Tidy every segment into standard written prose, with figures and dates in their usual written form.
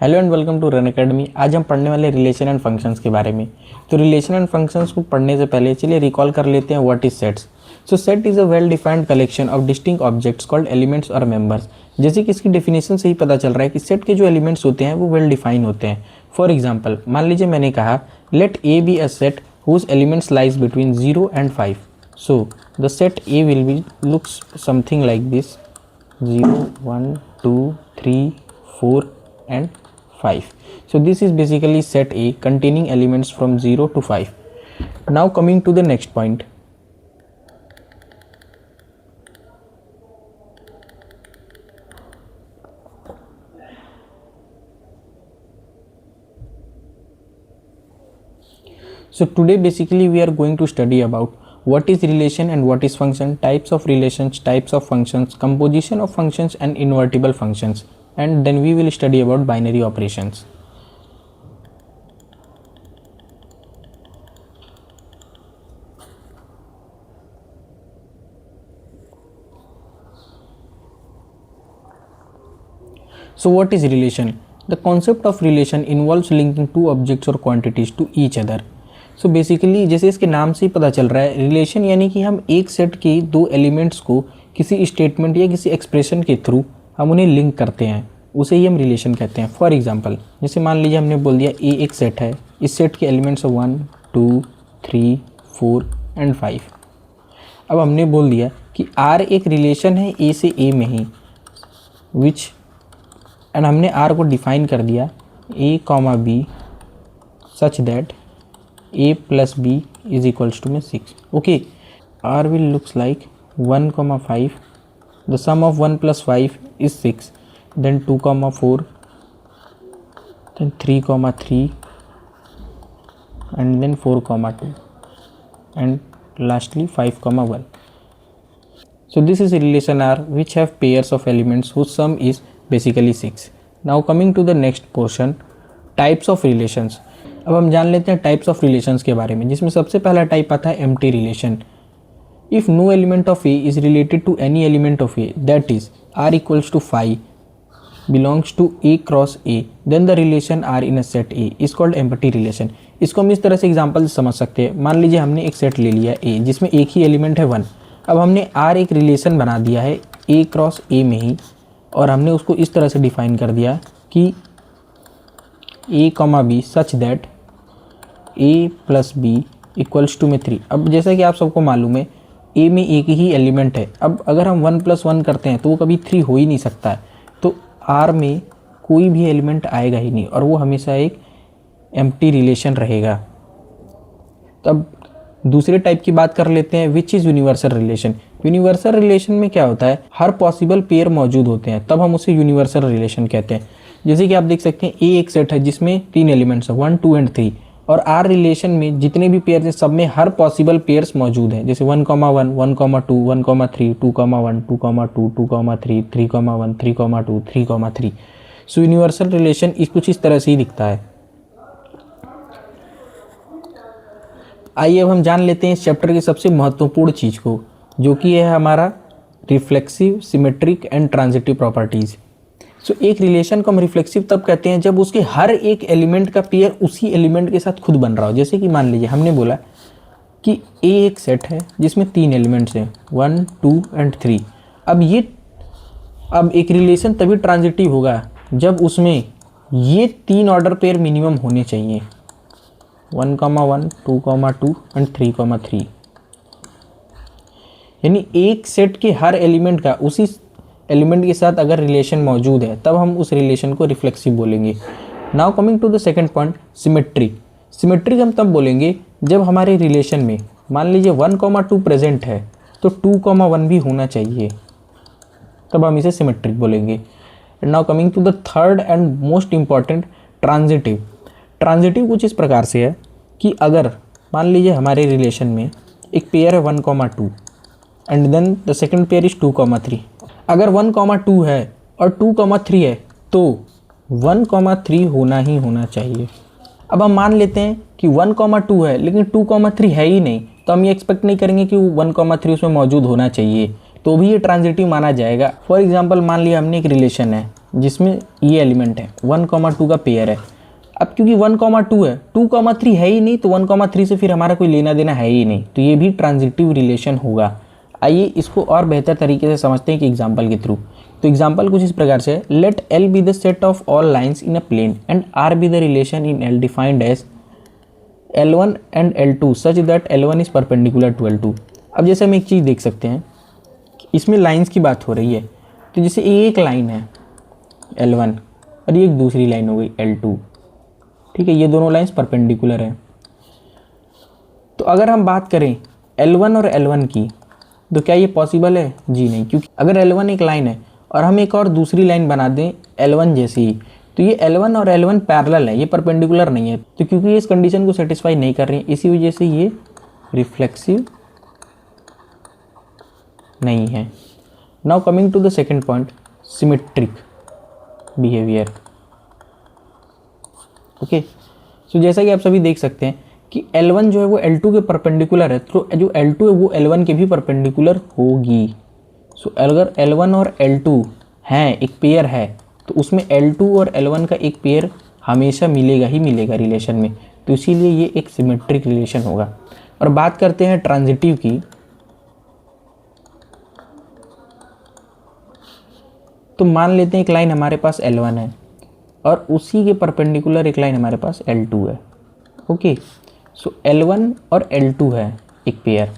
Hello and welcome to Run Academy. आज हम पढ़ने वाले रिलेशन एंड फंक्शंस के बारे में। तो रिलेशन एंड फंक्शंस को पढ़ने से पहले चलिए रिकॉल कर लेते हैं what is sets. So set is a well defined collection of distinct objects called elements और मेंबर्स। जैसे कि इसकी डेफिनेशन से ही पता चल रहा है कि सेट के जो एलिमेंट्स होते हैं वो वेल डिफाइन होते हैं। फॉर एग्जाम्पल, मान लीजिए मैंने कहा let A be a set whose elements lies between 0 and 5. So the set A will be looks something like this 0, 1, 2, 3, 4 and 5. So this is basically set A containing elements from 0 to 5. Now coming to the next point. So today basically we are going to study about what is relation and what is function, types of relations, types of functions, composition of functions and invertible functions, and then we will study about binary operations. So what is relation? The concept of relation involves linking two objects or quantities to each other. So basically जैसे इसके नाम से ही पता चल रहा है, relation यानी कि हम एक सेट के दो एलिमेंट्स को किसी स्टेटमेंट या किसी एक्सप्रेशन के थ्रू हम उन्हें लिंक करते हैं, उसे ही हम रिलेशन कहते हैं। फॉर एग्जांपल, जैसे मान लीजिए हमने बोल दिया ए एक सेट है, इस सेट के एलिमेंट्स 1, 2, 3, 4 एंड 5। अब हमने बोल दिया कि आर एक रिलेशन है ए से ए में ही, विच एंड हमने आर को डिफाइन कर दिया A comma B such that a plus b is equals to 6. Okay, r will looks like 1 comma 5. The sum of 1 plus 5 is 6. Then 2 comma 4. Then 3 comma 3. And then 4 comma 2. And lastly 5 comma 1. So this is a relation R which have pairs of elements whose sum is basically 6. Now coming to the next portion, types of relations. अब हम जान लेते हैं types of relations के बारे में, जिसमें सबसे पहला टाइप आता है empty relation. If no element of A is related to any element of A, that is R equals to 5 belongs to A cross A, then the relation R in a set A is called empty relation. इसको हम इस तरह से example से समझ सकते हैं। मान लीजिए हमने एक सेट ले लिया ए जिसमें एक ही एलिमेंट है 1। अब हमने आर एक रिलेशन बना दिया है ए क्रॉस ए में ही, और हमने उसको इस तरह से डिफाइन कर दिया कि A comma B such that A plus B equals to में 3। अब जैसा कि आप सबको मालूम है ए में एक ही एलिमेंट है। अब अगर हम 1 + 1 करते हैं तो वो कभी 3 हो ही नहीं सकता है, तो आर में कोई भी एलिमेंट आएगा ही नहीं और वो हमेशा एक एम्प्टी रिलेशन रहेगा। तब दूसरे टाइप की बात कर लेते हैं, which is universal relation. Universal relation में क्या होता है, हर पॉसिबल पेयर मौजूद होते हैं, तब हम उसे यूनिवर्सल रिलेशन कहते हैं। जैसे कि आप देख सकते हैं ए एक सेट है जिसमें 3 एलिमेंट्स हैं 1, 2 एंड 3, और आर रिलेशन में जितने भी पेयर हैं सब में हर पॉसिबल पेयर्स मौजूद हैं। जैसे 1, 1, 1, 2, 1, 3, 2, 1, 2, 2, 2, 3, 3, 1, 3, 2, 3, 3। सो यूनिवर्सल रिलेशन कुछ इस तरह से ही दिखता है। आइए अब हम जान लेते हैं इस चैप्टर की सबसे महत्वपूर्ण चीज़ को, जो कि है हमारा reflexive, symmetric and transitive properties. So एक रिलेशन को हम रिफ्लेक्सिव तब कहते हैं जब उसके हर एक एलिमेंट का पेयर उसी एलिमेंट के साथ खुद बन रहा हो। जैसे कि मान लीजिए हमने बोला कि ए एक सेट है जिसमें 3 एलिमेंट्स हैं 1, 2 एंड 3। अब एक रिलेशन तभी ट्रांजिटिव होगा जब उसमें ये 3 ऑर्डर पेयर मिनिमम होने चाहिए 1, 1, 2, 2 एंड 3, 3। यानी एक सेट के हर एलिमेंट का उसी एलिमेंट के साथ अगर रिलेशन मौजूद है तब हम उस रिलेशन को रिफ्लेक्सिव बोलेंगे। Now coming to the second point, symmetric. Symmetric हम तब बोलेंगे जब हमारे रिलेशन में मान लीजिए 1, 2 प्रेजेंट है तो 2, 1 भी होना चाहिए, तब हम इसे सिमेट्रिक बोलेंगे। Now coming to the third and most important, transitive. Transitive कुछ इस प्रकार से है कि अगर मान लीजिए हमारे रिलेशन में एक पेयर है 1, 2 and then the second pair is 2, 3। अगर 1, 2 है और 2, 3 है तो 1, 3 होना ही होना चाहिए। अब हम मान लेते हैं कि 1, 2 है लेकिन 2, 3 है ही नहीं, तो हम ये एक्सपेक्ट नहीं करेंगे कि 1, 3 उसमें मौजूद होना चाहिए, तो भी ये ट्रांजिटिव माना जाएगा। फॉर एग्जांपल मान लिया हमने एक रिलेशन है जिसमें ये एलिमेंट है 1,2 का पेयर है। अब क्योंकि 1,2 है, 2,3 है ही नहीं, तो 1,3 से फिर हमारा कोई लेना देना है ही नहीं, तो ये भी ट्रांजिटिव रिलेशन होगा। आइए इसको और बेहतर तरीके से समझते हैं कि एग्जाम्पल के थ्रू। तो एग्जाम्पल कुछ इस प्रकार से है, let L be the set of all lines in a plane and R be the relation in L defined as L1 and L2 such that L1 is perpendicular to L2। अब जैसे हम एक चीज़ देख सकते हैं, इसमें लाइंस की बात हो रही है, तो जैसे एक लाइन है L1 और ये एक दूसरी लाइन हो गई L2, ठीक है, ये दोनों लाइंस परपेंडिकुलर हैं। तो अगर हम बात करें L1 और L1 की, तो क्या ये पॉसिबल है? जी नहीं, क्योंकि अगर L1 एक लाइन है और हम एक और दूसरी लाइन बना दें L1 जैसी ही, तो ये L1 और L1 पैरेलल है, ये परपेंडिकुलर नहीं है। तो क्योंकि ये इस कंडीशन को सेटिस्फाई नहीं कर रही है, इसी वजह से ये रिफ्लेक्सिव नहीं है। Now coming to the second point, symmetric behaviour. Okay, so जैसा कि आप सभी देख सकते हैं कि L1 जो है वो L2 के परपेंडिकुलर है, तो जो L2 है वो L1 के भी परपेंडिकुलर होगी। सो अगर L1 और L2 हैं, एक पेयर है, तो उसमें L2 और L1 का एक पेयर हमेशा मिलेगा ही मिलेगा रिलेशन में, तो इसीलिए ये एक सिमेट्रिक रिलेशन होगा। और बात करते हैं ट्रांजिटिव की, तो मान लेते हैं एक लाइन हमारे पास L1 है और उसी के परपेंडिकुलर एक लाइन हमारे पास L2 है। ओके, सो L1 और L2 है एक पेयर,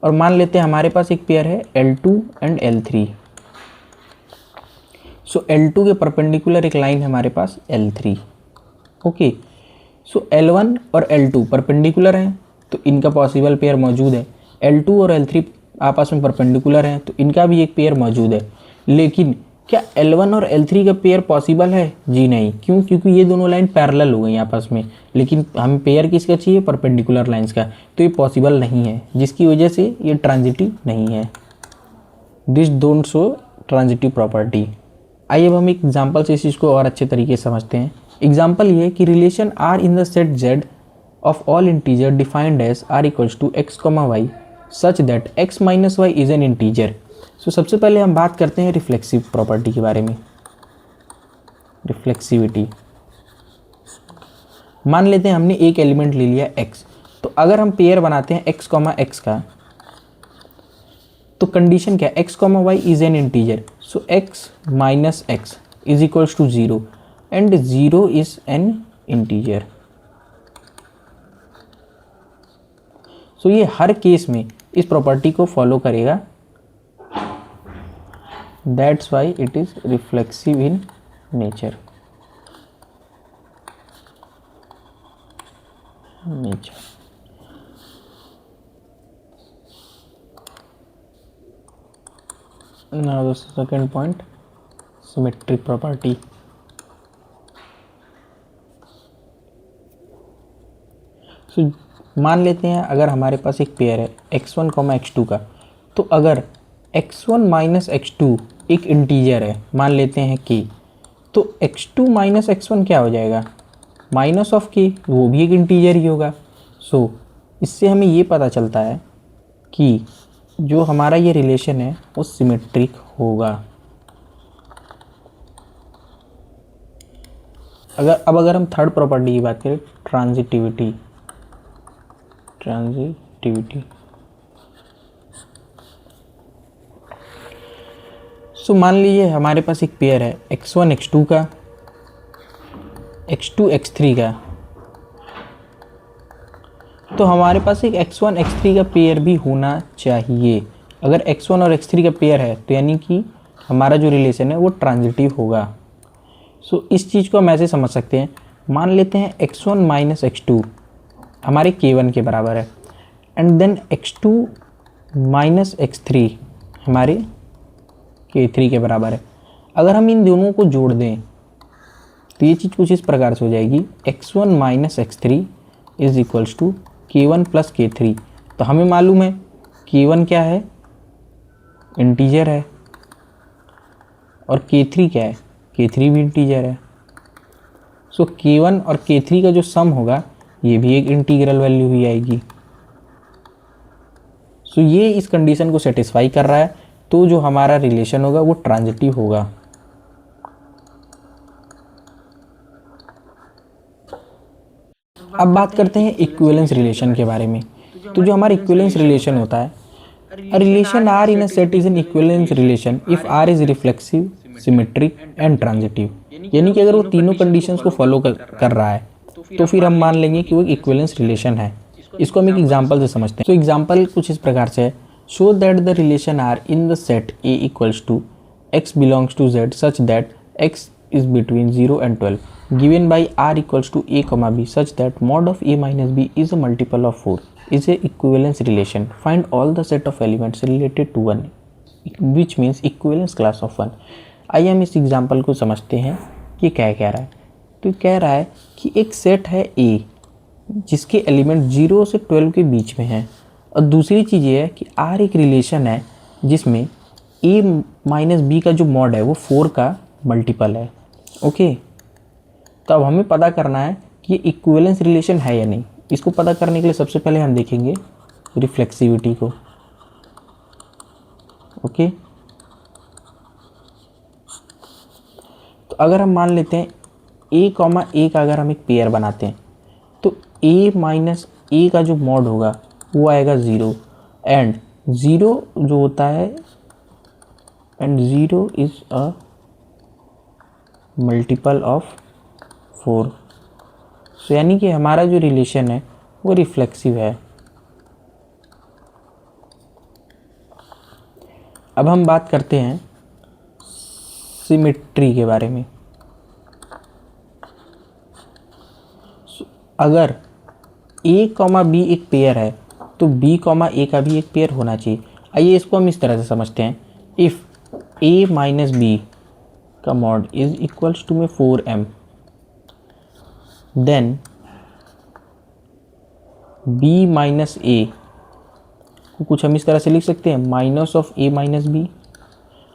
और मान लेते हैं हमारे पास एक पेयर है L2 and L3। So L2 के परपेंडिकुलर एक लाइन है हमारे पास L3। ओके, सो L1 और L2 परपेंडिकुलर हैं, तो इनका पॉसिबल पेयर मौजूद है। L2 और L3 आपस में परपेंडिकुलर हैं, तो इनका भी एक पेयर मौजूद है। लेकिन क्या L1 और L3 का पेयर पॉसिबल है? जी नहीं, क्यों? क्योंकि ये दोनों लाइन पैरेलल हो गई आपस में, लेकिन हमें पेयर किसका चाहिए? परपेंडिकुलर लाइंस का, तो ये पॉसिबल नहीं है, जिसकी वजह से ये ट्रांजिटिव नहीं है। This don't show transitive property. आइए अब हम एक एग्जाम्पल से इस चीज़ को और अच्छे तरीके से समझते हैं। एग्जाम्पल ये है कि relation R in the set Z of all integer defined as R equals to x, y such that x minus y is an integer. So सबसे पहले हम बात करते हैं रिफ्लेक्सिव प्रॉपर्टी के बारे में, रिफ्लेक्सिविटी। मान लेते हैं हमने एक एलिमेंट ले लिया x, तो अगर हम पेयर बनाते हैं x, x का, तो कंडीशन क्या है? x, y is an integer, so x minus x is equals to 0 and 0 is an integer. So ये हर केस में इस प्रॉपर्टी को फॉलो करेगा, that's why it is reflexive in nature. Now the second point, symmetric property. So मान लेते हैं अगर हमारे पास एक पेयर है x1, x2 का, तो अगर x1 माइनस x2 एक इंटीजर है, मान लेते हैं k, तो x2 माइनस x1 क्या हो जाएगा? माइनस ऑफ k, वो भी एक इंटीजर ही होगा। सो इससे हमें ये पता चलता है कि जो हमारा ये रिलेशन है वो सिमेट्रिक होगा। अगर हम थर्ड प्रॉपर्टी की बात करें, ट्रांजिटिविटी। सो मान लीजिए हमारे पास एक पेयर है x1 x2 का, x2 x3 का, तो हमारे पास एक x1 x3 का पेयर भी होना चाहिए। अगर x1 और x3 का पेयर है तो यानी कि हमारा जो रिलेशन है वो ट्रांजिटिव होगा। सो इस चीज़ को हम ऐसे समझ सकते हैं, मान लेते हैं x1 माइनस x2 हमारे k1 के बराबर है, and then x2 minus x3 हमारे k3 के बराबर है। अगर हम इन दोनों को जोड़ दें तो ये चीज़ कुछ इस प्रकार से हो जाएगी, x1 minus x3 is equals to k1 plus k3। तो हमें मालूम है k1 क्या है? इंटीजर है, और k3 क्या है? k3 भी इंटीजर है। सो k1 और k3 का जो सम होगा ये भी एक इंटीग्रल वैल्यू ही आएगी। सो ये इस कंडीशन को सेटिस्फाई कर रहा है, तो जो हमारा रिलेशन होगा वो ट्रांजिटिव होगा। अब बात करते हैं इक्विवेलेंस रिलेशन के बारे में। तो जो हमारा इक्विवेलेंस रिलेशन होता है, a relation R in a set is an equivalence relation if R is reflexive, symmetric and transitive। यानी कि अगर वो तीनों कंडीशंस को फॉलो कर रहा है तो फिर हम मान लेंगे कि वो इक्विवेलेंस रिलेशन है। इसको हम एक एग्जांपल से समझते हैं। तो एग्जांपल कुछ इस प्रकार से है, show that the relation R in the set A equals to x belongs to Z such that x is between 0 and 12 given by R equals to A comma B such that mod of A minus B is a multiple of 4 is a equivalence relation. Find all the set of elements related to 1 which means equivalence class of 1। आइए हम इस example को समझते हैं कि क्या कह रहा है। तो कह रहा है कि एक सेट है A जिसके एलिमेंट 0 से 12 के बीच में हैं, और दूसरी चीज़ ये है कि R एक रिलेशन है जिसमें A माइनस B का जो मॉड है वो 4 का मल्टीपल है। ओके, तो अब हमें पता करना है कि ये इक्विवेलेंस रिलेशन है या नहीं। इसको पता करने के लिए सबसे पहले हम देखेंगे रिफ्लेक्सिविटी को। ओके, तो अगर हम मान लेते हैं A कॉमा A का अगर हम एक पेयर बनाते हैं तो A माइनस A का जो मॉड होगा वो आएगा 0 एंड 0 जो होता है and 0 is a multiple of 4। सो यानी कि हमारा जो रिलेशन है वो रिफ्लेक्सिव है। अब हम बात करते हैं सिमेट्री के बारे में। अगर A कॉमा B एक पेयर है तो B कॉमा A का भी एक पेयर होना चाहिए। आइए इसको हम इस तरह से समझते हैं, इफ़ A माइनस B का मॉड इज इक्वल्स टू में 4m then B minus A को कुछ हम इस तरह से लिख सकते हैं minus of A minus B।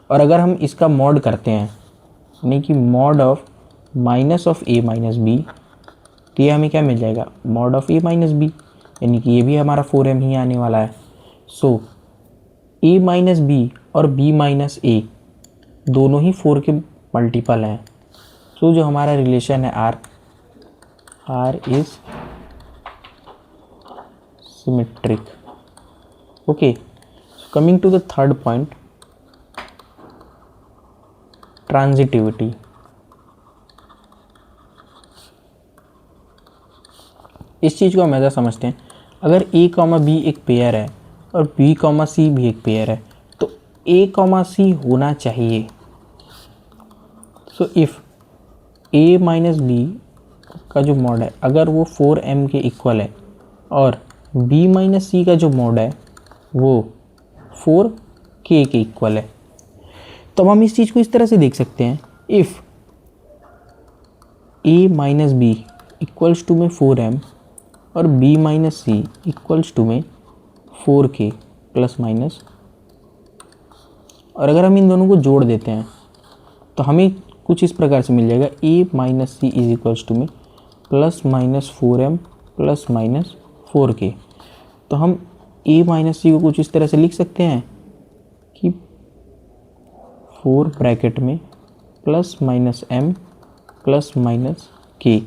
और अगर हम इसका मॉड करते हैं यानी कि mod of minus of A minus B तो ये हमें क्या मिल जाएगा, mod of A minus B, यानी कि ये भी हमारा 4m ही आने वाला है। सो A माइनस B और B माइनस A दोनों ही 4 के मल्टीपल हैं। सो जो हमारा रिलेशन है R is symmetric. Okay, coming to the third point, transitivity. इस चीज़ को हम ऐसा समझते हैं, अगर A कॉमा B एक पेयर है और B कॉमा C भी एक पेयर है तो A कॉमा C होना चाहिए। So if A minus B का जो मॉड है अगर वो 4m के इक्वल है और B माइनस C का जो मॉड है वो 4k के इक्वल है, तो हम इस चीज़ को इस तरह से देख सकते हैं, if A minus B equals to में 4m और B minus C equals to में 4k प्लस माइनस, और अगर हम इन दोनों को जोड़ देते हैं तो हमें कुछ इस प्रकार से मिल जाएगा, A minus C is equals to में plus minus 4m plus minus 4k। तो हम A माइनस C को कुछ इस तरह से लिख सकते हैं कि 4 ब्रैकेट में plus minus m plus minus k,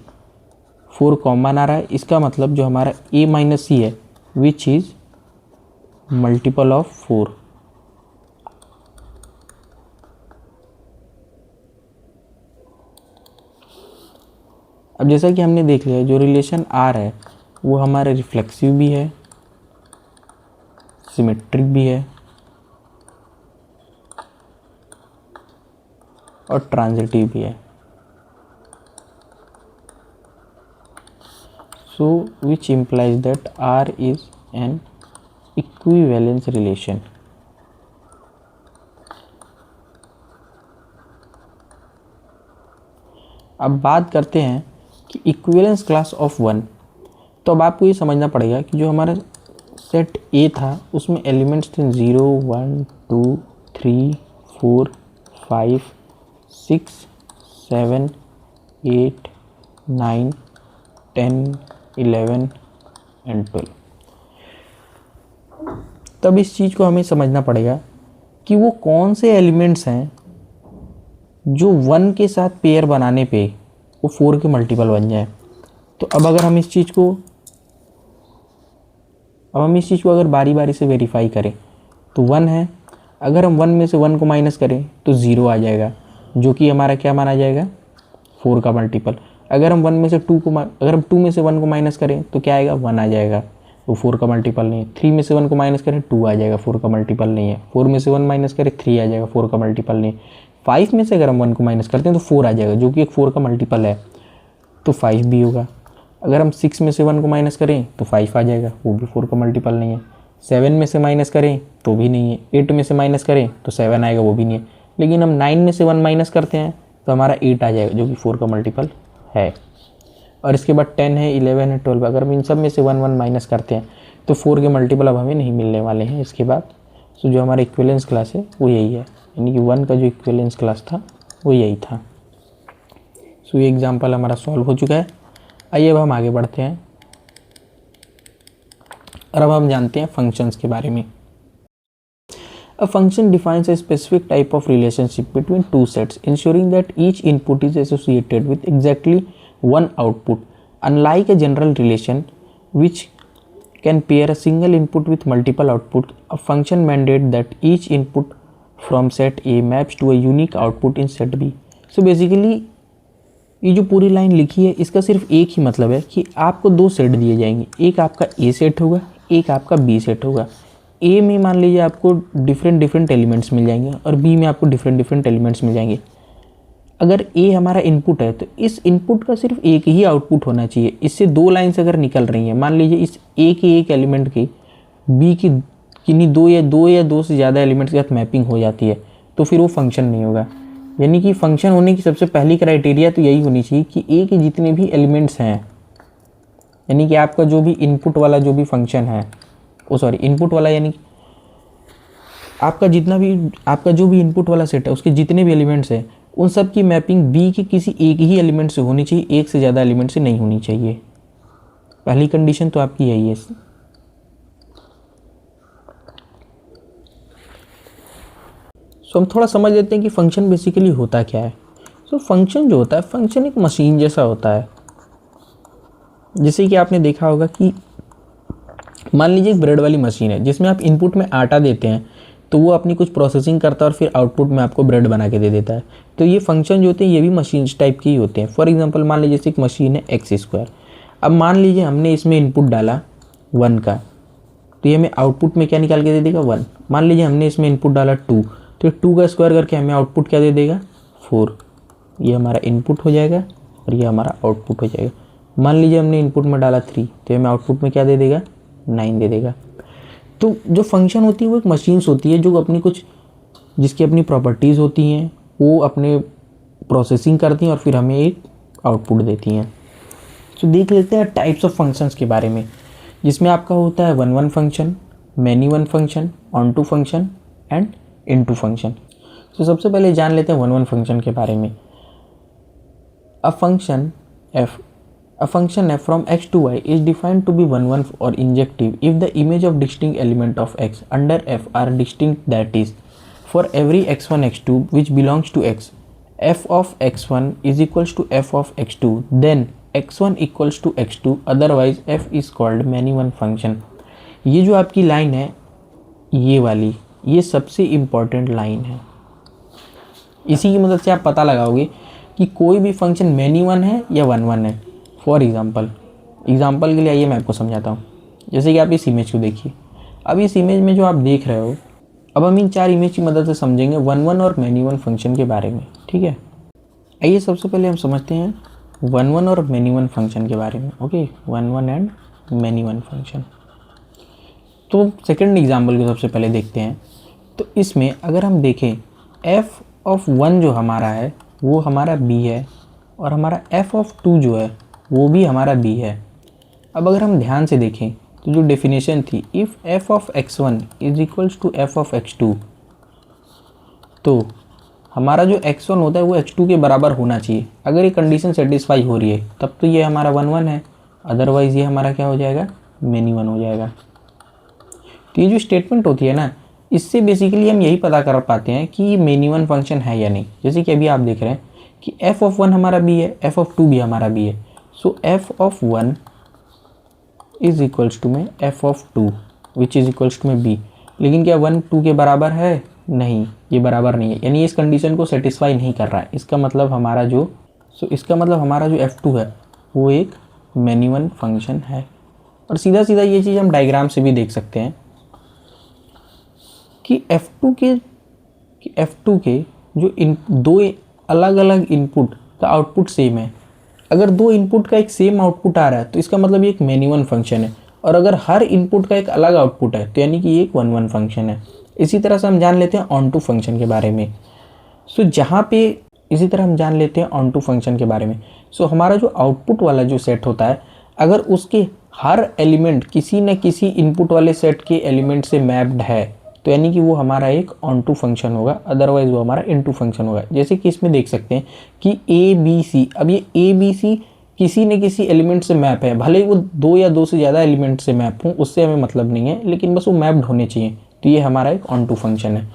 4 common आ रहा है, इसका मतलब जो हमारा A माइनस C है विच इज़ मल्टीपल ऑफ 4। अब जैसा कि हमने देख लिया जो रिलेशन R है वो हमारा रिफ्लेक्सिव भी है, सिमेट्रिक भी है और ट्रांजिटिव भी है। So which implies that R is an equivalence relation. अब बात करते हैं कि इक्विवेलेंस क्लास ऑफ 1। तो अब आपको ये समझना पड़ेगा कि जो हमारा सेट A था उसमें एलिमेंट्स थे 0 1 2 3 4 5 6 7 8 9 10 11 एंड 12। तब इस चीज़ को हमें समझना पड़ेगा कि वो कौन से एलिमेंट्स हैं जो 1 के साथ पेयर बनाने पे वो 4 के मल्टीपल बन जाए। तो अब अगर हम इस चीज़ को अगर बारी बारी से वेरीफाई करें तो 1 है, अगर हम 1 में से 1 को माइनस करें तो 0 आ जाएगा, जो कि हमारा क्या माना जाएगा, 4 का मल्टीपल। अगर हम 1 में से 2 में से 1 को माइनस करें तो क्या आएगा, 1 आ जाएगा, वो 4 का मल्टीपल नहीं है। 3 में से 1 को माइनस करें 2 आ जाएगा, 4 का मल्टीपल नहीं है। 4 में से 1 माइनस करें 3 आ जाएगा, 4 का मल्टीपल नहीं है। 5 में से अगर हम 1 को माइनस करते हैं तो 4 आ जाएगा, जो कि एक 4 का मल्टीपल है, तो 5 भी होगा। अगर हम 6 में से 1 को माइनस करें तो 5 आ जाएगा, वो भी 4 का मल्टीपल नहीं है। 7 में से माइनस करें तो भी नहीं है। 8 में से माइनस करें तो 7 आएगा, वो भी नहीं है। लेकिन हम 9 में से 1 माइनस करते हैं तो हमारा 8 आ जाएगा, जो कि 4 का मल्टीपल है। और इसके बाद 10 है, 11 है, 12। अगर हम इन सब में से 1 माइनस करते हैं तो 4 के मल्टीपल अब हमें नहीं मिलने वाले हैं इसके बाद। सो जो हमारा इक्विवेलेंस क्लास है वो यही है, यानी कि 1 का जो इक्विवेलेंस क्लास था वो यही था। सो ये एग्जाम्पल हमारा सॉल्व हो चुका है। आइए अब हम आगे बढ़ते हैं और अब हम जानते हैं फंक्शंस के बारे में। A function defines a specific type of relationship between two sets, ensuring that each input is associated with exactly one output. Unlike a general relation, which can pair a single input with multiple outputs, a function mandates that each input from set A maps to a unique output in set B. So basically, ये जो पूरी line लिखी है इसका सिर्फ एक ही मतलब है कि आपको दो सेट दिए जाएंगे, एक आपका ए सेट होगा, एक आपका बी सेट होगा। ए में मान लीजिए आपको डिफरेंट एलिमेंट्स मिल जाएंगे और बी में आपको डिफरेंट एलिमेंट्स मिल जाएंगे। अगर ए हमारा इनपुट है तो इस इनपुट का सिर्फ एक ही आउटपुट होना चाहिए। इससे दो लाइन्स अगर निकल रही हैं, मान लीजिए इस ए के एक एलिमेंट की बी की किन्हीं दो या दो से ज़्यादा एलिमेंट्स के साथ मैपिंग हो जाती है तो फिर वो फंक्शन नहीं होगा। यानी कि फंक्शन होने की सबसे पहली क्राइटेरिया तो यही होनी चाहिए कि ए के जितने भी एलिमेंट्स हैं, यानी कि आपका जो भी इनपुट वाला जो भी फंक्शन है, इनपुट वाला यानी आपका जो भी इनपुट वाला सेट है उसके जितने भी एलिमेंट्स हैं उन सब की मैपिंग बी के किसी एक ही एलिमेंट से होनी चाहिए, एक से ज़्यादा एलिमेंट से नहीं होनी चाहिए। पहली कंडीशन तो आपकी यही है। सो हम थोड़ा समझ लेते हैं कि फंक्शन बेसिकली होता क्या है। सो फंक्शन जो होता है, फंक्शन एक मशीन जैसा होता है। जैसे कि आपने देखा होगा कि मान लीजिए एक ब्रेड वाली मशीन है जिसमें आप इनपुट में आटा देते हैं तो वो अपनी कुछ प्रोसेसिंग करता है और फिर आउटपुट में आपको ब्रेड बना के दे देता है। तो ये फंक्शन जो होते हैं ये भी मशीन टाइप की ही होते हैं। फॉर एग्जांपल मान लीजिए जैसे एक मशीन है x²। अब मान लीजिए हमने इसमें इनपुट डाला 1 का, तो ये हमें आउटपुट में क्या निकाल के दे देगा, 1। मान लीजिए हमने इसमें इनपुट डाला 2, तो 2 का स्क्वायर करके हमें आउटपुट क्या दे देगा, 4। ये हमारा इनपुट हो जाएगा और ये हमारा आउटपुट हो जाएगा। मान लीजिए हमने इनपुट में डाला 3, तो हमें आउटपुट में क्या दे देगा, 9 दे देगा। तो जो फंक्शन होती है वो एक मशीन्स होती है जो अपनी जिसकी अपनी प्रॉपर्टीज़ होती हैं, वो अपने प्रोसेसिंग करती हैं और फिर हमें एक आउटपुट देती हैं। तो देख लेते हैं टाइप्स ऑफ फंक्शंस के बारे में, जिसमें आपका होता है 1-1 function, many one function, onto function and into function. तो सबसे पहले जान लेते हैं 1-1 फंक्शन के बारे में। A function f from x to y is defined to be 1-1 or injective if the image of distinct element of x under f are distinct, that is, for every x1 x2 which belongs to x, f of x1 is equals to f of x2, then x1 equals to x2, otherwise f is called many one function। ये जो आपकी line है ये वाली, ये सबसे important line है। इसी की मदद से आप पता लगाओगे कि कोई भी फंक्शन मैनी वन है या 1-1 है। फॉर एग्जाम्पल के लिए आइए मैं आपको समझाता हूँ। जैसे कि आप इस इमेज को देखिए, अब इस इमेज में जो आप देख रहे हो, अब हम इन 4 इमेज की मदद से समझेंगे 1-1 और मैनी वन फंक्शन के बारे में, ठीक है। आइए सबसे पहले हम समझते हैं 1-1 और मैनी वन फंक्शन के बारे में। Okay, 1-1 and many one function. तो सेकेंड एग्जाम्पल को सबसे पहले देखते हैं। तो इसमें अगर हम देखें f ऑफ 1 जो हमारा है वो हमारा b है और हमारा f ऑफ 2 जो है वो भी हमारा b है। अब अगर हम ध्यान से देखें तो जो डेफिनेशन थी, if f of x1 is equals to f of x2, तो हमारा जो x1 होता है वो x2 के बराबर होना चाहिए। अगर ये कंडीशन सेटिस्फाई हो रही है तब तो ये हमारा 1-1 है, अदरवाइज़ ये हमारा क्या हो जाएगा, मैनी वन हो जाएगा। तो ये जो स्टेटमेंट होती है ना, इससे बेसिकली हम यही पता कर पाते हैं कि ये मैनी वन फंक्शन है या नहीं। जैसे कि अभी आप देख रहे हैं कि f ऑफ 1 हमारा b है, f ऑफ 2 भी हमारा b है। So f of 1 is equals to में f of 2 which is equals to में b। लेकिन क्या 1 2 के बराबर है? नहीं, ये बराबर नहीं है, यानी इस कंडीशन को सेटिस्फाई नहीं कर रहा है। इसका मतलब हमारा जो f2 है वो एक मिनिमम फंक्शन है। और सीधा सीधा ये चीज़ हम डायग्राम से भी देख सकते हैं कि f2 के जो दो अलग अलग इनपुट का आउटपुट सेम है। अगर दो इनपुट का एक सेम आउटपुट आ रहा है तो इसका मतलब ये एक मिनिमम फंक्शन है। और अगर हर इनपुट का एक अलग आउटपुट है तो यानी कि ये एक 1 1 फंक्शन है। इसी तरह से हम जान लेते हैं ऑन टू फंक्शन के बारे में। सो हमारा जो आउटपुट वाला जो सेट होता है, अगर उसके हर एलिमेंट किसी न किसी इनपुट वाले सेट के एलिमेंट से मैप्ड है तो यानी कि वो हमारा एक ऑन टू फंक्शन होगा, अदरवाइज वो हमारा इन टू फंक्शन होगा। जैसे कि इसमें देख सकते हैं कि ABC, अब ये ABC किसी न किसी एलिमेंट से मैप है, भले ही वो 2 या 2 से ज़्यादा एलिमेंट से मैप हों, उससे हमें मतलब नहीं है, लेकिन बस वो मैप्ड होने चाहिए। तो ये हमारा एक ऑन टू फंक्शन है।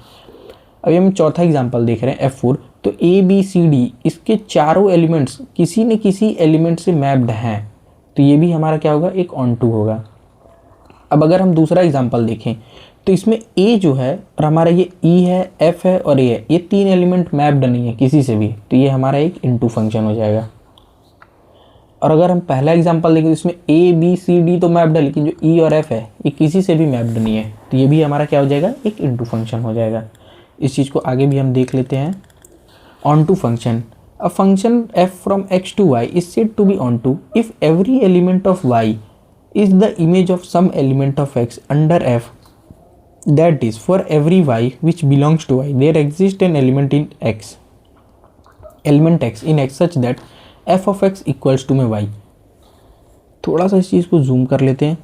अभी हम चौथा एग्जाम्पल देख रहे हैं F4। तो ABCD इसके चारों एलिमेंट्स किसी न किसी एलिमेंट से मैप्ड हैं, तो ये भी हमारा क्या होगा, एक ऑन टू होगा। अब अगर हम दूसरा एग्जाम्पल देखें तो इसमें A जो है और हमारा ये E है, F है और A है, ये 3 एलिमेंट मैप्ड नहीं है किसी से भी, तो ये हमारा एक इनटू फंक्शन हो जाएगा। और अगर हम पहला एग्जांपल देखें तो इसमें ABCD तो मैप्ड है, लेकिन जो E और F है ये किसी से भी मैप्ड नहीं है, तो ये भी हमारा क्या हो जाएगा, एक इनटू फंक्शन हो जाएगा। इस चीज़ को आगे भी हम देख लेते हैं। Onto function, a function f from x to y is said to be onto if every element of y is the image of some element of x under f, that is for every y which belongs to y there exists an element x in x such that f of x equals to में y। थोड़ा सा इस चीज़ को zoom कर लेते हैं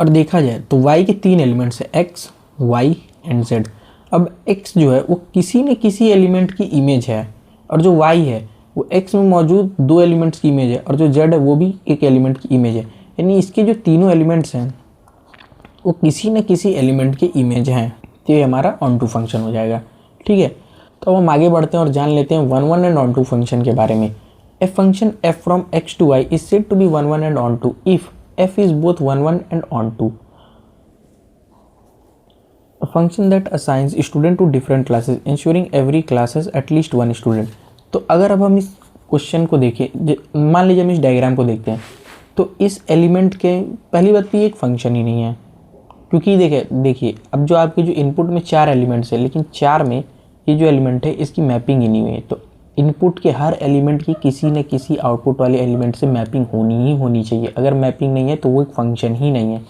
और देखा जाए तो y के 3 एलिमेंट्स है, x, y एंड z। अब x जो है वो किसी न किसी एलिमेंट की इमेज है, और जो y है वो x में मौजूद 2 एलिमेंट्स की इमेज है, और जो z है वो भी एक एलिमेंट की इमेज है। यानी इसके जो तीनों एलिमेंट्स हैं वो किसी न किसी एलिमेंट की इमेज हैं, तो ये हमारा ऑन टू फंक्शन हो जाएगा। ठीक है, तो हम आगे बढ़ते हैं और जान लेते हैं 1 1 एंड ऑन टू फंक्शन के बारे में। A function f from x to y is said to be 1 1 and on to if f is both 1 1 and on to। A function that assigns student to different classes ensuring every class has at least one student। तो अगर अब हम इस question को देखें, मान लीजिए हम इस डायग्राम को देखते हैं, तो इस एलिमेंट के पहली बात तो ये एक फंक्शन ही नहीं है, क्योंकि देखिए अब जो आपके जो इनपुट में 4 एलिमेंट्स है, लेकिन 4 में ये जो एलिमेंट है इसकी मैपिंग ही नहीं हुई है। तो इनपुट के हर एलिमेंट की किसी न किसी आउटपुट वाले एलिमेंट से मैपिंग होनी चाहिए। अगर मैपिंग नहीं है तो वो एक फंक्शन ही नहीं है,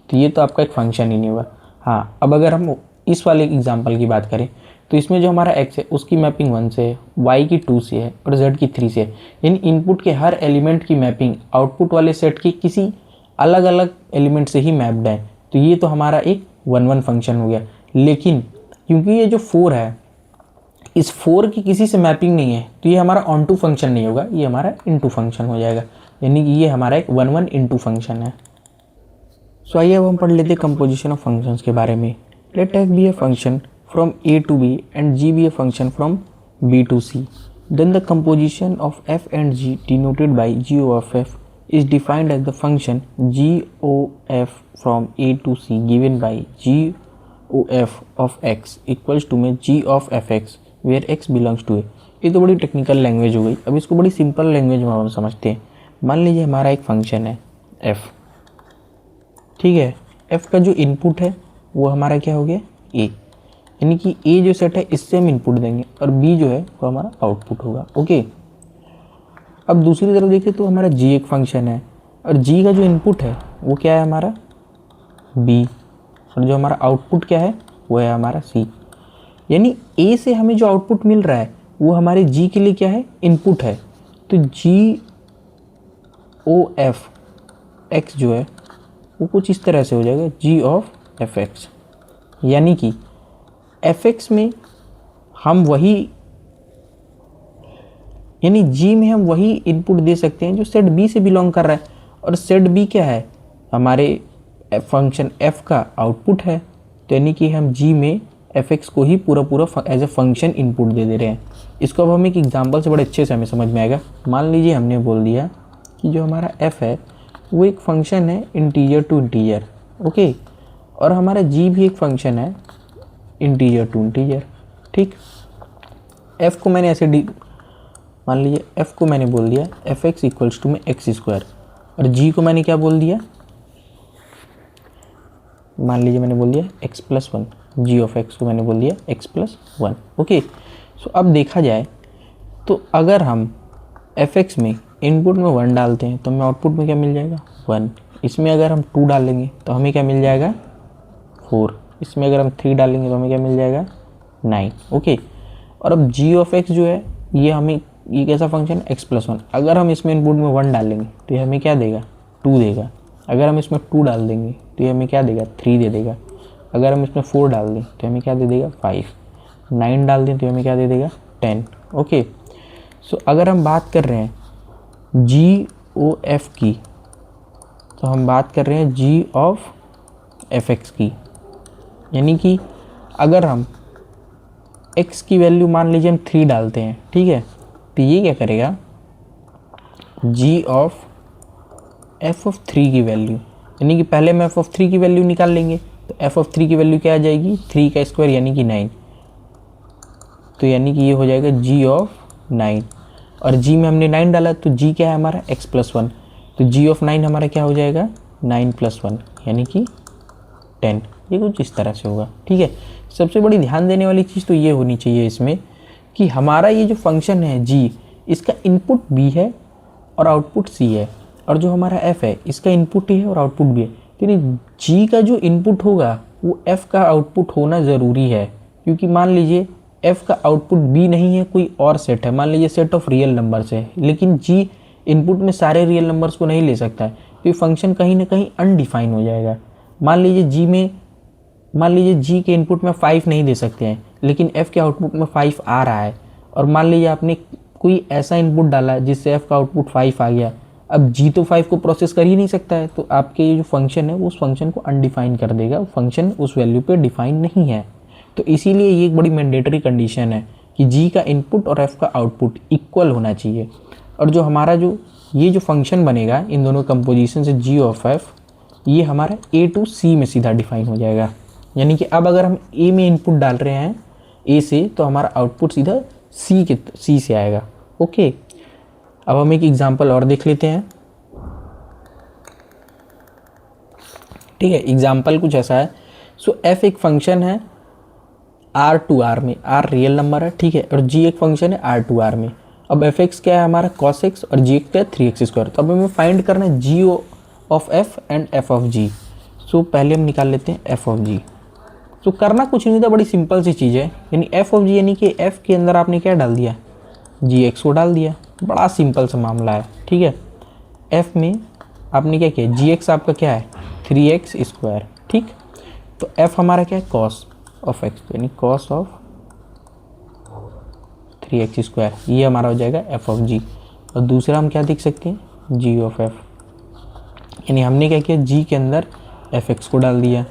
तो ये तो आपका एक फंक्शन ही नहीं हुआ। हाँ, अब अगर हम इस वाले एग्जांपल की बात करें तो इसमें जो हमारा x है उसकी मैपिंग 1 से है, y की 2 से है और z की 3 से है। यानी इनपुट के हर एलिमेंट की मैपिंग आउटपुट वाले सेट की किसी अलग अलग एलिमेंट से ही मैप्ड है, तो ये तो हमारा एक 1 1 फंक्शन हो गया। लेकिन क्योंकि ये जो 4 है, इस 4 की किसी से मैपिंग नहीं है, तो ये हमारा ऑन टू फंक्शन नहीं होगा, ये हमारा इनटू फंक्शन हो जाएगा। यानी कि ये हमारा एक 1 1 इनटू फंक्शन है। सो आइए अब हम पढ़ लेते हैं कंपोजिशन ऑफ फंक्शंस के बारे में। Let f be a function from a to b and g be a function from b to c, then the composition of f and g denoted by g of f is defined as the function g of from a to c given by g of x equals to में g of fx where x belongs to a। ये तो बड़ी technical language हो गई। अब इसको बड़ी simple language में हम समझते हैं। मान लीजिए हमारा एक फंक्शन है f, ठीक है, f का जो इनपुट है वो हमारा क्या हो गया, a, यानी कि a जो सेट है इससे हम इनपुट देंगे और b जो है वो हमारा आउटपुट होगा। ओके, अब दूसरी तरफ देखें तो हमारा g एक फंक्शन है और g का जो इनपुट है वो क्या है हमारा b, और जो हमारा आउटपुट क्या है वो है हमारा c। यानी a से हमें जो आउटपुट मिल रहा है वो हमारे g के लिए क्या है, इनपुट है। तो g of x जो है वो कुछ इस तरह से हो जाएगा g of fx, यानी कि fx में हम वही, यानी g में हम वही इनपुट दे सकते हैं जो सेट b से बिलोंग कर रहा है, और सेट b क्या है, हमारे फंक्शन f का आउटपुट है। तो यानी कि हम g में एफ एक्स को ही पूरा एज ए फंक्शन इनपुट दे दे रहे हैं। इसको अब हम एक एग्जांपल से बड़े अच्छे से हमें समझ में आएगा। मान लीजिए हमने बोल दिया कि जो हमारा एफ है वो एक फंक्शन है इंटीजर टू इंटीजर, ओके, और हमारा जी भी एक फंक्शन है इंटीजर टू इंटीजर, ठीक। एफ को मैंने ऐसे मान लीजिए एफ को मैंने बोल दिया एफ एक्स इक्वल्स टू में एक्स स्क्वायर, और जी को मैंने क्या बोल दिया, मान लीजिए मैंने बोल दिया x plus one, g of x को मैंने बोल दिया x plus one, okay. So अब देखा जाए तो अगर हम एफ एक्स में इनपुट में 1 डालते हैं तो हमें आउटपुट में क्या मिल जाएगा 1। इसमें अगर हम 2 डालेंगे तो हमें क्या मिल जाएगा 4। इसमें अगर हम 3 डालेंगे तो हमें क्या मिल जाएगा 9, ओके। और अब जी ऑफ एक्स जो है ये कैसा फंक्शन है एक्स प्लस वन। अगर हम इसमें इनपुट में 1 डालेंगे तो ये हमें क्या देगा 2 देगा। अगर हम इसमें 2 डाल देंगे तो ये हमें क्या देगा 3 दे देगा। अगर हम इसमें 4 डाल दें तो हमें क्या दे देगा 5। 9 डाल दें तो हमें क्या दे देगा 10, ओके। सो अगर हम बात कर रहे हैं जी ओ एफ की, तो हम बात कर रहे हैं जी ऑफ एफ एक्स की, यानी कि अगर हम x की वैल्यू मान लीजिए हम 3 डालते हैं, ठीक है, तो ये क्या करेगा g ऑफ f ऑफ 3 की वैल्यू, यानी कि पहले हम f ऑफ 3 की वैल्यू निकाल लेंगे तो f ऑफ 3 की वैल्यू क्या आ जाएगी 3 का स्क्वायर यानी कि 9, तो यानी कि ये हो जाएगा g ऑफ 9, और g में हमने 9 डाला तो g क्या है हमारा x प्लस वन, तो g ऑफ 9 हमारा क्या हो जाएगा 9 प्लस 1 यानी कि 10। ये कुछ इस तरह से होगा, ठीक है। सबसे बड़ी ध्यान देने वाली चीज़ तो ये होनी चाहिए इसमें कि हमारा ये जो फंक्शन है g, इसका इनपुट b है और आउटपुट c है, और जो हमारा f है इसका इनपुट a है और आउटपुट b है। तो यानी g का जो इनपुट होगा वो f का आउटपुट होना ज़रूरी है, क्योंकि मान लीजिए f का आउटपुट b नहीं है, कोई और सेट है, मान लीजिए सेट ऑफ रियल नंबर्स है, लेकिन g इनपुट में सारे रियल नंबर्स को नहीं ले सकता है, तो ये फंक्शन कहीं ना कहीं अनडिफाइन हो जाएगा। मान लीजिए g के इनपुट में 5 नहीं दे सकते हैं, लेकिन f के आउटपुट में 5 आ रहा है, और मान लीजिए आपने कोई ऐसा इनपुट डाला जिससे f का आउटपुट 5 आ गया, अब g तो 5 को प्रोसेस कर ही नहीं सकता है, तो आपके ये जो फंक्शन है वो उस फंक्शन को अनडिफाइन कर देगा, फंक्शन उस वैल्यू पे डिफाइन नहीं है। तो इसीलिए ये एक बड़ी मैंडेटरी कंडीशन है कि g का इनपुट और f का आउटपुट इक्वल होना चाहिए, और जो हमारा ये जो फंक्शन बनेगा इन दोनों कंपोजिशन से g ऑफ f, ये हमारा a टू c में सीधा डिफाइन हो जाएगा। यानी कि अब अगर हम a में इनपुट डाल रहे हैं a से, तो हमारा आउटपुट सीधा c से आएगा, ओके। अब हम एक एग्जांपल और देख लेते हैं, ठीक है। एग्जांपल कुछ ऐसा है, सो f एक फंक्शन है r टू r में, r रियल नंबर है, ठीक है, और g एक फंक्शन है r टू r में। अब एफ एक्स क्या है हमारा cos x और जी एक्स क्या है 3x स्क्वायर। तो अब हमें फाइंड करना है g of f and f of g। So पहले हम निकाल लेते हैं f ऑफ g। तो करना कुछ नहीं था, बड़ी सिंपल सी चीज़ है, यानी f ऑफ g यानी कि f के अंदर आपने क्या डाल दिया जी एक्स को डाल दिया, बड़ा सिंपल सा मामला है, ठीक है। f में आपने क्या किया जी एक्स आपका क्या है 3x स्क्वायर, ठीक। तो f हमारा क्या है cos ऑफ x, यानी cos ऑफ 3x स्क्वायर, ये हमारा हो जाएगा f ऑफ g। और दूसरा हम क्या देख सकते हैं g ऑफ f, यानी हमने क्या किया g के अंदर एफ एक्स को डाल दिया,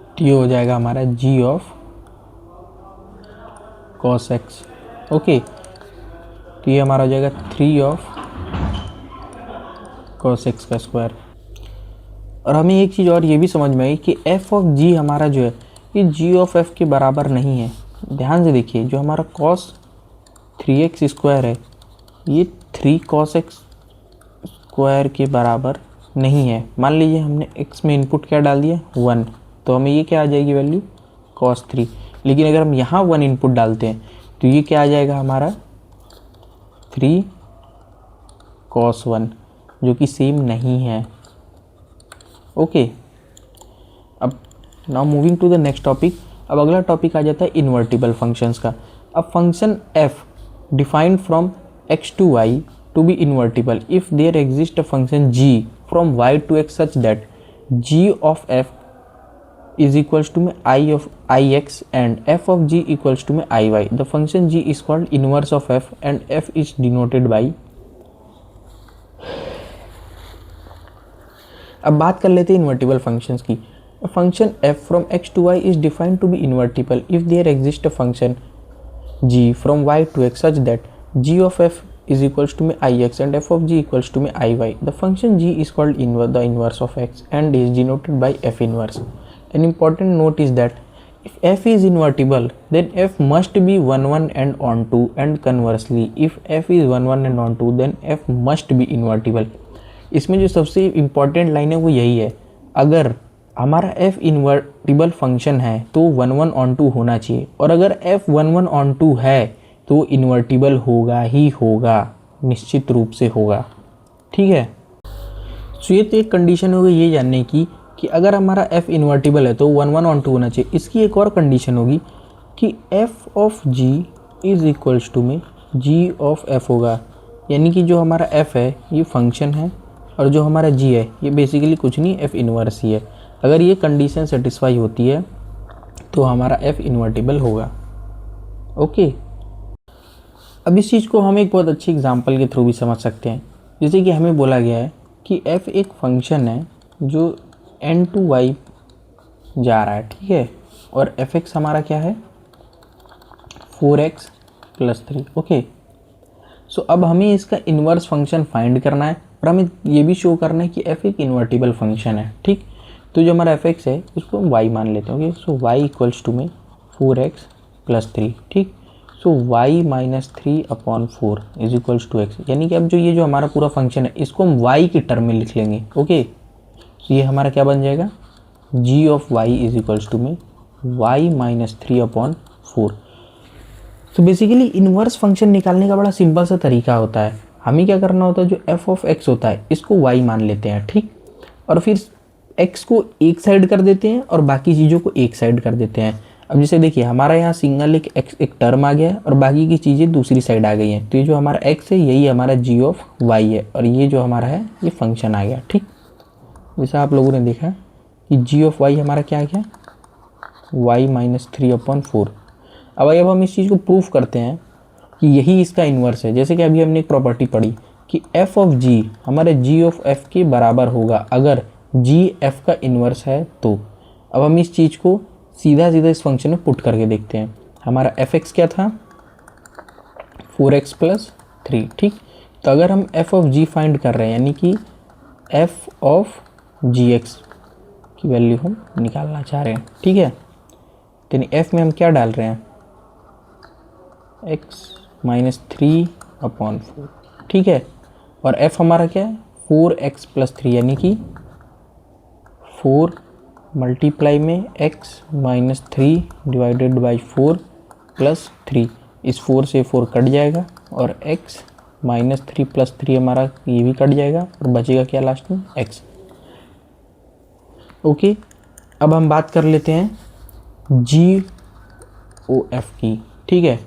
तो ये हो जाएगा हमारा g of cos x, okay. तो ये हमारा हो जाएगा 3 ऑफ cos x का स्क्वायर। और हमें एक चीज़ और ये भी समझ में आई कि f ऑफ g हमारा जो है ये g ऑफ f के बराबर नहीं है। ध्यान से देखिए, जो हमारा cos 3x स्क्वायर है ये 3 cos x स्क्वायर के बराबर नहीं है। मान लीजिए हमने x में इनपुट क्या डाल दिया 1, तो हमें ये क्या आ जाएगी वैल्यू cos 3। लेकिन अगर हम यहाँ 1 इनपुट डालते हैं तो ये क्या आ जाएगा हमारा 3 cos 1, जो कि सेम नहीं है, ओके। अब now moving to the next topic. अब अगला टॉपिक आ जाता है इन्वर्टिबल फंक्शंस का। अब function f defined from x to y to be invertible if there exist a function g from y to x such that g of f is equals to I of ix and f of g equals to iy. The function g is called inverse of f and f is denoted by। अब बात कर लेते हैं invertible functions की। A function f from x to y is defined to be invertible if there exists a function g from y to x such that g of f is equals to ix and f of g equals to iy. The function g is called the inverse of x and is denoted by f inverse. An important note is that if f is invertible then f must be 1 1 and onto, and conversely if f is 1 1 and onto then f must be invertible. इसमें जो सबसे important line है वो यही है, अगर हमारा f invertible function है तो 1 1 ऑन 2 होना चाहिए, और अगर f 1 1 ऑन 2 है तो इन्वर्टिबल होगा ही होगा, निश्चित रूप से होगा। ठीक है, सो ये तो एक कंडीशन होगी ये जानने की कि अगर हमारा f इन्वर्टिबल है तो 1 1 ऑन 2 होना चाहिए। इसकी एक और कंडीशन होगी कि f of g is equals to में g ऑफ f होगा, यानी कि जो हमारा f है ये फंक्शन है और जो हमारा g है ये बेसिकली कुछ नहीं f इन्वर्स ही है। अगर ये कंडीशन सेटिस्फाई होती है तो हमारा f इन्वर्टिबल होगा। ओके, अब इस चीज़ को हम एक बहुत अच्छी एग्जांपल के थ्रू भी समझ सकते हैं। जैसे कि हमें बोला गया है कि f एक फंक्शन है जो n to y जा रहा है, ठीक है, और fx हमारा क्या है 4x + 3। ओके, सो अब हमें इसका इन्वर्स फंक्शन फाइंड करना है और हमें ये भी शो करना है कि f एक इन्वर्टिबल फंक्शन है। ठीक, तो जो हमारा fx है उसको हम y मान लेते हैं। Okay, so y equals to में 4x + 3। ठीक, so y - 3/4 is equals to x, यानी कि अब जो ये जो हमारा पूरा फंक्शन है इसको हम y की टर्म में लिख लेंगे। ओके, तो ये हमारा क्या बन जाएगा g of y is equals to में y - 3/4। तो बेसिकली इन्वर्स फंक्शन निकालने का बड़ा सिंपल सा तरीका होता है। हमें क्या करना होता है, जो f ऑफ x होता है इसको y मान लेते हैं, ठीक, और फिर x को एक साइड कर देते हैं और बाकी चीज़ों को एक साइड कर देते हैं। अब जैसे देखिए हमारा यहाँ सिंगल एक टर्म आ गया है और बाकी की चीज़ें दूसरी साइड आ गई हैं, तो ये जो हमारा x है यही हमारा g ऑफ y है और ये जो हमारा है ये फंक्शन आ गया। ठीक, जैसा आप लोगों ने देखा कि g ऑफ y हमारा क्या आ गया y - 3/4। अब हम इस चीज़ को प्रूफ करते हैं कि यही इसका इन्वर्स है। जैसे कि अभी हमने एक प्रॉपर्टी पढ़ी कि f ऑफ g हमारे g ऑफ f के बराबर होगा अगर g f का इन्वर्स है तो। अब हम इस चीज़ को सीधा सीधा इस फंक्शन में पुट करके देखते हैं। हमारा fx क्या था 4x + 3। ठीक, तो अगर हम f ऑफ g फाइंड कर रहे हैं यानी कि f ऑफ gx की वैल्यू हम निकालना चाह रहे हैं, ठीक है, तो f में हम क्या डाल रहे हैं x - 3/4। ठीक है, और f हमारा क्या है 4x + 3, यानी कि 4 मल्टीप्लाई में x - 3 डिवाइडेड बाई 4 + 3। इस 4 से 4 कट जाएगा और x - 3 + 3 हमारा ये भी कट जाएगा और बचेगा क्या लास्ट में x। ओके, अब हम बात कर लेते हैं जी ओ एफ की। ठीक है,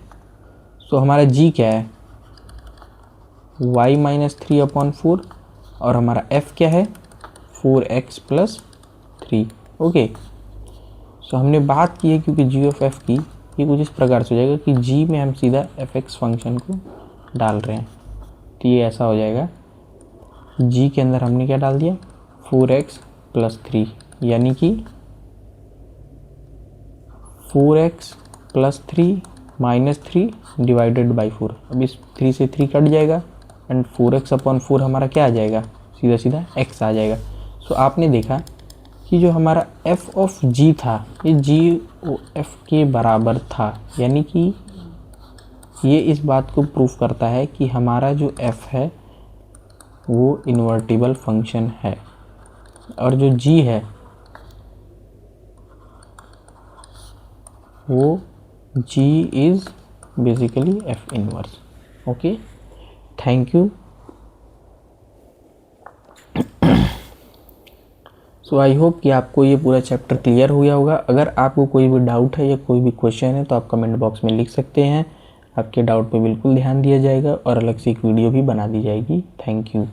तो हमारा g क्या है y - 3/4 और हमारा f क्या है 4x + 3। ओके, सो हमने बात की है क्योंकि g ऑफ f की ये कुछ इस प्रकार से हो जाएगा कि g में हम सीधा fx फंक्शन को डाल रहे हैं, तो ये ऐसा हो जाएगा g के अंदर हमने क्या डाल दिया 4x + 3, यानी कि 4x + 3 - 3 डिवाइडेड बाई 4। अब इस 3 से 3 कट जाएगा एंड 4x/4 हमारा क्या आ जाएगा सीधा सीधा x आ जाएगा। सो आपने देखा कि जो हमारा f ऑफ g था ये g ओ f के बराबर था, यानी कि ये इस बात को प्रूफ करता है कि हमारा जो f है वो इन्वर्टिबल फंक्शन है और जो g है वो g is basically f inverse. Okay, thank you. So I hope कि आपको ये पूरा चैप्टर क्लियर हो गया होगा। अगर आपको कोई भी डाउट है या कोई भी क्वेश्चन है तो आप कमेंट बॉक्स में लिख सकते हैं। आपके डाउट पे बिल्कुल ध्यान दिया जाएगा और अलग से एक वीडियो भी बना दी जाएगी। Thank you.